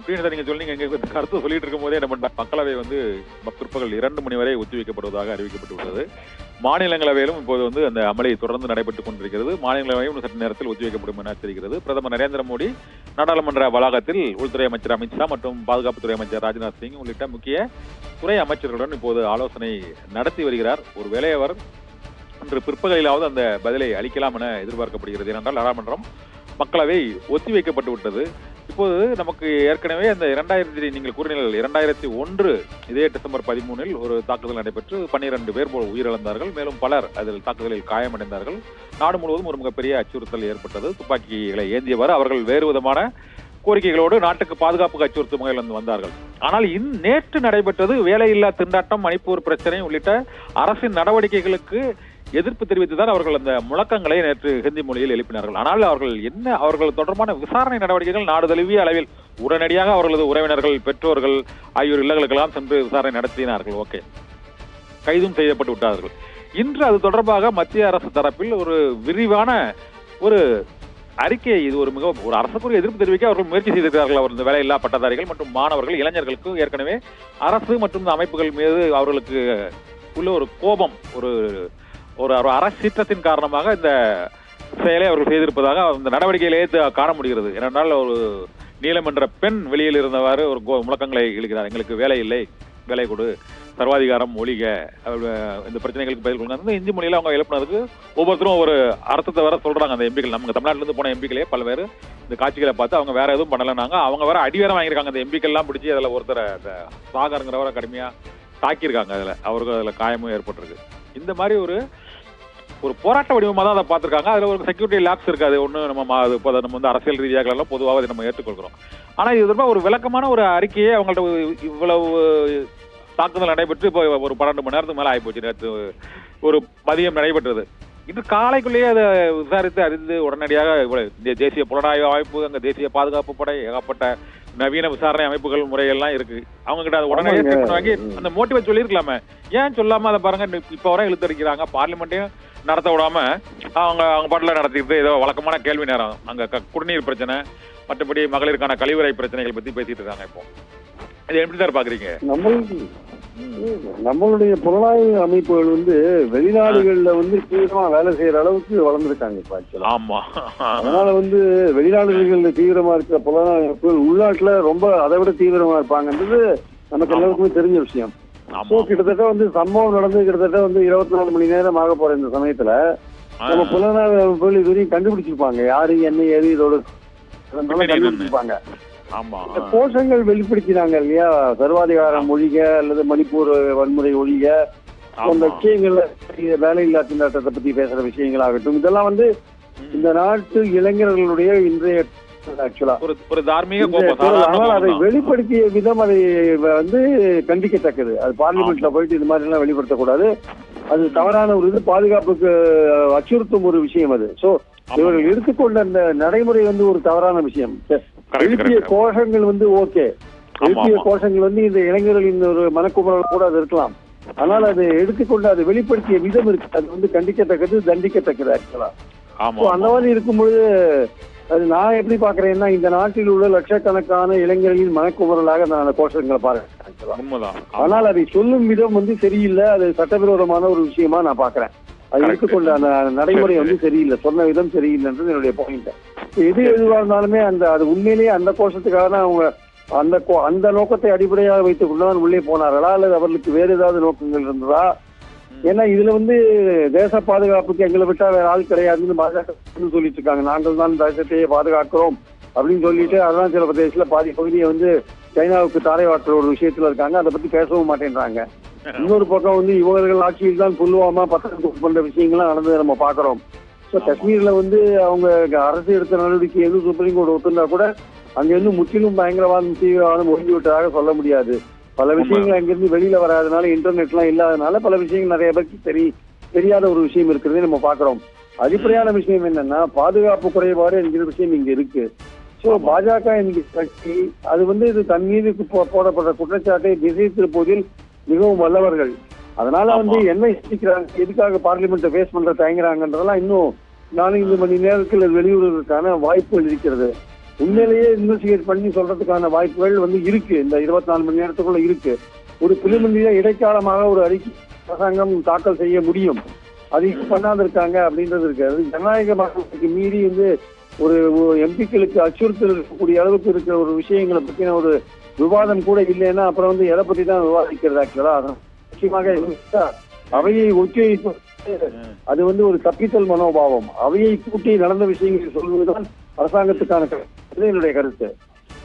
பிரியன் நீங்க சொன்னீங்க, எங்க கருத்து சொல்லிட்டு இருக்கும் போதே நம்ம மக்களவை பிற்பகல் 2 மணி வரை ஒத்திவைக்கப்படுவதாக அறிவிக்கப்பட்டுள்ளது. மாநிலங்களவையிலும் இப்போது அந்த அமளி தொடர்ந்து நடைபெற்றுக் கொண்டிருக்கிறது. மாநிலங்களவையும் சற்று நேரத்தில் ஒத்திவைக்கப்படும் என தெரிகிறது. பிரதமர் நரேந்திர மோடி நாடாளுமன்ற வளாகத்தில் உள்துறை அமைச்சர் அமித்ஷா மற்றும் பாதுகாப்புத்துறை அமைச்சர் ராஜ்நாத் சிங் உள்ளிட்ட முக்கிய துறை அமைச்சர்களுடன் இப்போது ஆலோசனை நடத்தி வருகிறார். ஒருவேளை அவர் இன்று பிற்பகலிலாவது அந்த பதிலை அளிக்கலாம் என எதிர்பார்க்கப்படுகிறது. ஏனென்றால் நாடாளுமன்றம் மக்களவை ஒத்திவைக்கப்பட்டு விட்டது. இப்போது நமக்கு ஏற்கனவே அந்த 2000 நீங்கள் கூறினீர்கள் 2001 இதே டிசம்பர் 13 ஒரு தாக்குதல் நடைபெற்று 12 பேர் உயிரிழந்தார்கள். மேலும் பலர் அதில் தாக்குதலில் காயமடைந்தார்கள். நாடு முழுவதும் ஒரு மிகப்பெரிய அச்சுறுத்தல் ஏற்பட்டது. துப்பாக்கிகளை ஏந்தியவாறு அவர்கள் வேறு விதமான கோரிக்கைகளோடு நாட்டுக்கு பாதுகாப்புக்கு அச்சுறுத்தும் வகையில் வந்தார்கள். ஆனால் நேற்று நடைபெற்றது வேலையில்லா திண்டாட்டம், மணிப்பூர் பிரச்சனை உள்ளிட்ட அரசின் நடவடிக்கைகளுக்கு எதிர்ப்பு தெரிவித்துதான் அவர்கள் அந்த முழக்கங்களை நேற்று ஹிந்தி மொழியில் எழுப்பினார்கள். ஆனால் அவர்கள் தொடர்பான விசாரணை நடவடிக்கைகள் நாடு தழுவிய அளவில் உடனடியாக அவர்களது உறவினர்கள், பெற்றோர்கள் ஆகியோர் இல்லங்களுக்கெல்லாம் சென்று விசாரணை நடத்தினார்கள். ஓகே, கைதும் செய்யப்பட்டு விட்டார்கள். இன்று அது தொடர்பாக மத்திய அரசு தரப்பில் ஒரு விரிவான ஒரு அறிக்கை, இது ஒரு அரசுக்குரிய எதிர்ப்பு தெரிவிக்க அவர்கள் முயற்சி செய்திருக்கிறார்கள். அவர் இந்த வேலையில்லா பட்டதாரிகள் மற்றும் மாணவர்கள், இளைஞர்களுக்கு ஏற்கனவே அரசு மற்றும் இந்த அமைப்புகள் மீது அவர்களுக்கு உள்ள ஒரு கோபம், ஒரு அரசீற்றத்தின் காரணமாக இந்த செயலை அவர்கள் செய்திருப்பதாக அந்த நடவடிக்கையிலேயே காண முடிகிறது. ஏனென்றால் ஒரு நீலமன்ற பெண் வெளியில் இருந்தவாறு ஒரு முழக்கங்களை எழுகிறார். எங்களுக்கு வேலை இல்லை, வேலை கொடு, சர்வாதிகாரம் ஒழிக, இந்த பிரச்சனைகளுக்கு பதில் கொடுங்க. அந்த இந்தி மொழியில அவங்க எழுப்பினதுக்கு ஒவ்வொருத்தரும் ஒரு அர்த்தத்தை வேற சொல்றாங்க. அந்த எம்பிக்கள், நமக்கு தமிழ்நாட்டில இருந்து போன எம்பிக்களே பல்வேறு இந்த காட்சிகளை பார்த்து அவங்க வேற எதுவும் பண்ணலனாங்க. அவங்க வேற அடிவேற வாங்கியிருக்காங்க. அந்த எம்பிக்கள் எல்லாம் பிடிச்சி அதில் ஒருத்தரை சாகருங்கிறவரை கடுமையா தாக்கியிருக்காங்க. அவருக்கு அதுல காயமும் ஏற்பட்டிருக்கு. இந்த மாதிரி ஒரு போராட்ட வடிவமாக தான் அதை பார்த்துருக்காங்க. அதில் ஒரு செக்யூரிட்டி லேப்ஸ் இருக்காது. ஒன்று நம்ம அரசியல் ரீதியாக எல்லாம் பொதுவாக அதை நம்ம ஏற்றுக்கொள்கிறோம். ஆனால் இது தொடர்பாக ஒரு விளக்கமான ஒரு அறிக்கையை அவங்கள்ட்ட இவ்வளவு தாக்குதல் நடைபெற்று இப்போ ஒரு 12 மணி நேரத்துக்கு மேலே ஆகிப்போச்சு. நேற்று ஒரு மதியம் நடைபெற்றது. இன்று காலைக்குள்ளேயே அதை விசாரித்து அறிந்து உடனடியாக தேசிய புலனாய்வு அமைப்பு, அங்கே தேசிய பாதுகாப்பு படை, ஏகப்பட்ட நவீன விசாரணை அமைப்புகள் முறைகள்லாம் இருக்கு. அவங்க கிட்ட அதை உடனடியாக ட்ரீட்மெண்ட் வாங்கி அந்த மோட்டிவை சொல்லியிருக்கலாமே, ஏன் சொல்லாம அதை பாருங்க இப்போ வரை இழுத்தடிக்கிறாங்க. பார்லிமெண்ட்டையும் நடத்த விடாம அவங்க பாட்டில் நடத்திட்டு ஏதோ வழக்கமான கேள்வி நேரம், அங்க குடிநீர் பிரச்சனை, மற்றபடி மகளிருக்கான கழிவறை பிரச்சனைகள் பத்தி பேசிட்டு இருக்காங்க. இப்போ இது எப்படி சார் பாக்குறீங்க? நம்மளுடைய புலனாய்வு அமைப்புகள் வெளிநாடுகள்ல தீவிரமா வேலை செய்யற அளவுக்கு வளர்ந்துருக்காங்க இப்ப ஆக்சுவலா. ஆமா, அதனால வெளிநாடுகள்ல தீவிரமா இருக்கிற புலனாய்வு அமைப்புகள் உள்நாட்டுல ரொம்ப அதை விட தீவிரமா இருப்பாங்கன்றது நமக்கு எல்லாருக்குமே தெரிஞ்ச விஷயம். கிட்டத்தட்ட சம்பவம் நடந்து கிட்டத்தட்ட 24 மணி நேரம் ஆக போற இந்த சமயத்துல நம்ம புலனாய்வு அமைப்புகள் இதுவரையும் கண்டுபிடிச்சிருப்பாங்க யாரு என்ன ஏது இதோட கண்டுபிடிச்சிருப்பாங்க. கோஷங்கள் வெளிப்படுத்தினாங்க இல்லையா, சர்வாதிகாரம் ஒழிக அல்லது மணிப்பூர் வன்முறை ஒழிக போன்ற விஷயங்கள்ல வேலையில்லா திண்டாட்டத்தை பத்தி பேசுற விஷயங்கள் ஆகட்டும், இதெல்லாம் இந்த நாட்டு இளைஞர்களுடைய இன்றைய அதை வெளிப்படுத்திய விதம் அதை கண்டிக்கத்தக்கது. அது பார்லிமெண்ட்ல போயிட்டு இது மாதிரி எல்லாம் வெளிப்படுத்தக்கூடாது. அது தவறான ஒரு இது, பாதுகாப்புக்கு அச்சுறுத்தும் ஒரு விஷயம் அது. சோ இவர்கள் எடுத்துக்கொண்ட அந்த நடைமுறை ஒரு தவறான விஷயம். எழுப்பிய கோஷங்கள் ஓகே, எழுப்பிய கோஷங்கள் இந்த இளைஞர்களின் ஒரு மனக்குமரல் கூட அது இருக்கலாம். ஆனால் அதை எடுத்துக்கொண்டு அதை வெளிப்படுத்திய விதம் இருக்கு, அது கண்டிக்கத்தக்கது, தண்டிக்கத்தக்கது ஆக்சுவலா. அந்த மாதிரி இருக்கும்பொழுது அது நான் எப்படி பாக்குறேன்னா, இந்த நாட்டில் உள்ள லட்சக்கணக்கான இளைஞர்களின் மனக்குமரலாக நான் அந்த கோஷங்களை பாக்குறேன். ஆனால் அதை சொல்லும் விதம் சரியில்லை, அது சட்டவிரோதமான ஒரு விஷயமா நான் பாக்குறேன். அது எடுத்துக்கொண்ட அந்த நடைமுறை சரியில்லை, சொன்ன விதம் சரியில்லைன்றது என்னுடைய பாயிண்ட். எதுவாக இருந்தாலுமே அது உண்மையிலேயே அந்த கோஷத்துக்காக தான் அவங்க அந்த நோக்கத்தை அடிப்படையாக வைத்துக் கொண்டுதான் உள்ளே போனார்களா அல்லது அவர்களுக்கு வேறு ஏதாவது நோக்கங்கள் இருந்ததா? ஏன்னா இதுல தேச பாதுகாப்புக்கு எங்களை விட்டா வேற ஆள் கிடையாதுன்னு பாஜக சொல்லிட்டு இருக்காங்க. நாங்கள் தான் தேசத்தையே பாதுகாக்கிறோம் அப்படின்னு சொல்லிட்டு அருணாச்சல பிரதேசத்துல பாதி பகுதியை சைனாவுக்கு தாரை வாட்டுற ஒரு விஷயத்துல இருக்காங்க. அதை பத்தி பேசவும் மாட்டேன்றாங்க. இன்னொரு பக்கம் இவர்கள் ஆட்சியில் தான் புல்வாமா பத்திரம் பண்ற விஷயங்கள்லாம் நடந்தது நம்ம பாக்குறோம். ஸோ காஷ்மீர்ல அவங்க அரசு எடுத்த நடவடிக்கை எதுவும் சுப்ரீம் கோர்ட் ஒத்துந்தா கூட அங்க முற்றிலும் பயங்கரவாதம் தீவிரவாதம் ஒழிஞ்சு விட்டதாக சொல்ல முடியாது. பல விஷயங்கள் அங்கிருந்து வெளியில வராதனால, இன்டர்நெட் எல்லாம் இல்லாதனால பல விஷயங்கள் நிறைய பேருக்கு தெரியாத ஒரு விஷயம் இருக்கிறதே நம்ம பாக்குறோம். அடிப்படையான விஷயம் என்னன்னா, பாதுகாப்பு குறைபாடு என்கிற விஷயம் இங்க இருக்கு. சோ பாஜக என்கிற கட்சி அது இது தன் மீது போடப்பட்ட குற்றச்சாட்டை திசை திருப்பதில் மிகவும் வல்லவர்கள். அதனால என்ன யோசிக்கிறாங்க, எதுக்காக பார்லிமெண்ட்டை ஃபேஸ் பண்ற தயங்குறாங்கன்றதெல்லாம் இன்னும் 4 மணி நேரத்தில் வெளியிடுவதற்கான வாய்ப்புகள் இருக்கிறது. உண்மையிலேயே இன்வெஸ்டிகேட் பண்ணி சொல்றதுக்கான வாய்ப்புகள் வந்து இருக்கு. இந்த 24 மணி நேரத்துக்குள்ள இருக்கு. ஒரு பிரிலிமினரியா இடைக்காலமாக ஒரு அறிக்கை அரசாங்கம் தாக்கல் செய்ய முடியும். அது பண்ணாம இருக்காங்க அப்படின்றது இருக்கு. அது ஜனநாயக மக்களுக்கு மீறி வந்து ஒரு எம்பிக்களுக்கு அச்சுறுத்தல் இருக்கக்கூடிய அளவுக்கு இருக்கிற ஒரு விஷயங்களை பத்தின ஒரு விவாதம் கூட இல்லைன்னா அப்புறம் வந்து எதை பத்தி தான் விவாதிக்கிறது ஆக்சுவலா. முக்கியமாக அவையை ஒத்திவைப்பு அது வந்து ஒரு தப்பித்தல் மனோபாவம். அவையை கூட்டி நடந்த விஷயங்களை சொல்வதுதான் அரசாங்கத்துக்கான என்னுடைய கருத்து.